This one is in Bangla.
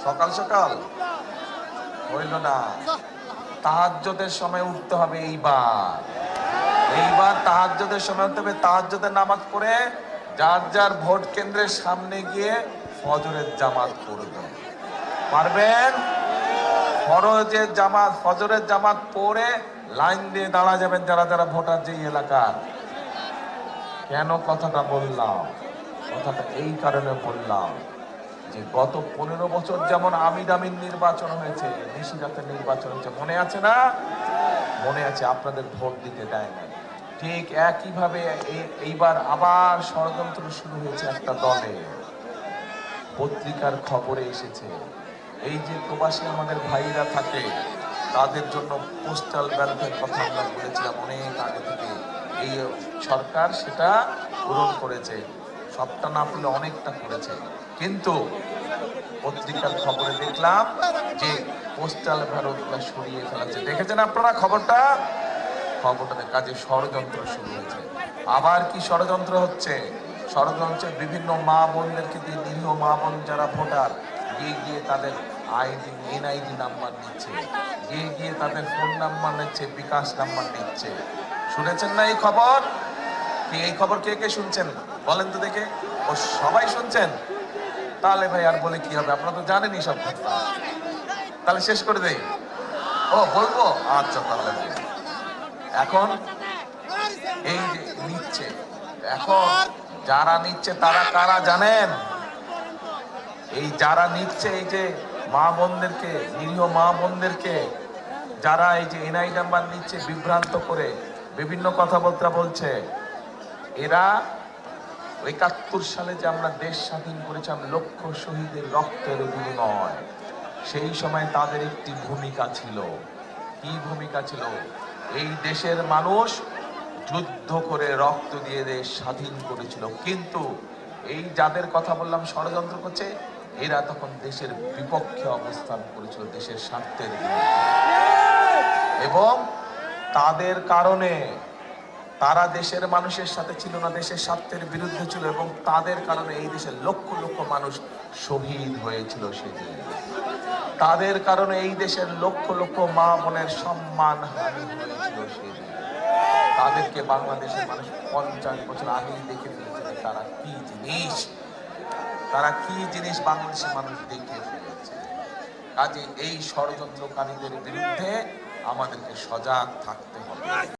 সকাল সকাল হইল না, তাহাজ্জুদের সময় উঠতে হবে। এইবার তাহাজ্জুদের সময় উঠতে হবে। তাহাজ্জুদের নামাজ পড়ে যার যার ভোট কেন্দ্রের সামনে গিয়ে ফজরের জামাত পড়বে। পারবেন? ফজরের জামাত পড়ে লাইন দিয়ে দাঁড়া যাবেন যারা যারা ভোটার যে এলাকার। কেন কথাটা বললাম? কথাটা এই কারণে বললাম যে গত 15 বছর যেমন আমির নির্বাচন হয়েছে, নিশিরাতের নির্বাচন হয়েছে, মনে আছে না? মনে আছে, আপনাদের ভোট দিতে দেয় না। ঠিক একইভাবে এইবার আবার ষড়যন্ত্র শুরু হয়েছে একটা দলে। পত্রিকার খবরে এসেছে, এই যে প্রবাসী আমাদের ভাইরা থাকে তাদের জন্য পোস্টাল ব্যালটের কথা আমরা বলেছিলাম অনেক আগে থেকে। এই সরকার সেটা পূরণ করেছে, সবটা না পেলে অনেকটা করেছে। কিন্তু পত্রিকার খবরে দেখলাম যে পোস্টাল ব্যালটটা সরিয়ে ফেলাচ্ছে। দেখেছেন আপনারা খবরটা? খবরটাতে কাজে ষড়যন্ত্র শুরু হয়েছে। আবার কি ষড়যন্ত্র হচ্ছে? ষড়যন্ত্র বিভিন্ন মা বোনদেরকে দিয়ে, নিরীহ মা বোন যারা ভোটার, গিয়ে তাদের এনআইডি নাম্বার নিচ্ছে, গিয়ে তাদের ফোন নাম্বার নিচ্ছে, বিকাশ নাম্বার নিচ্ছে। শুনেছেন না এই খবর? এই খবর কে কে শুনছেন বলেন তো দেখে? ও সবাই শুনছেন? তাহলে ভাই আর বলে কি হবে, আপনারা তো জানেনই সব কথা। তাহলে শেষ করে দেই। ও বলবো? আচ্ছা, তাহলে এখন এই যে নিচ্ছে, এখন যারা নিচ্ছে তারা কারা জানেন? এই যারা নিচ্ছে, এই যে মা বোনদেরকে, নিরীহ মা বোনদেরকে যারা এই যে এনআই নাম্বার নিচ্ছে বিভ্রান্ত করে বিভিন্ন কথাবার্তা বলছে, এরা ৭১ সালে যে আমরা দেশ স্বাধীন করেছিলাম লক্ষ শহীদের রক্তের বিনিময়, সেই সময় তাদের একটি ভূমিকা ছিল। কি ভূমিকা ছিল? এই দেশের মানুষ যুদ্ধ করে রক্ত দিয়ে দেশ স্বাধীন করেছিল। কিন্তু এই যাদের কথা বললাম ষড়যন্ত্র করছে, এরা তখন দেশের বিপক্ষে অবস্থান করেছিল, দেশের স্বার্থের বিরুদ্ধে। এবং তাদের কারণে তারা দেশের মানুষের সাথে ছিল না, দেশের স্বার্থের বিরুদ্ধে ছিল, এবং তাদের কারণে এই দেশের লক্ষ লক্ষ মানুষ শহীদ হয়েছিল সেদিন। তাদের কারণে এই দেশের লক্ষ লক্ষ মা বোনের সম্মান হানি হয়েছিল সেদিন। তাদেরকে বাংলাদেশের মানুষ 50 বছর আগেই দেখে ফেলেছে তারা কি জিনিস, তারা কি জিনিস বাংলাদেশের মানুষ দেখে ফেলেছে। কাজে এই ষড়যন্ত্রকারীদের বিরুদ্ধে আমাদেরকে সজাগ থাকতে হবে।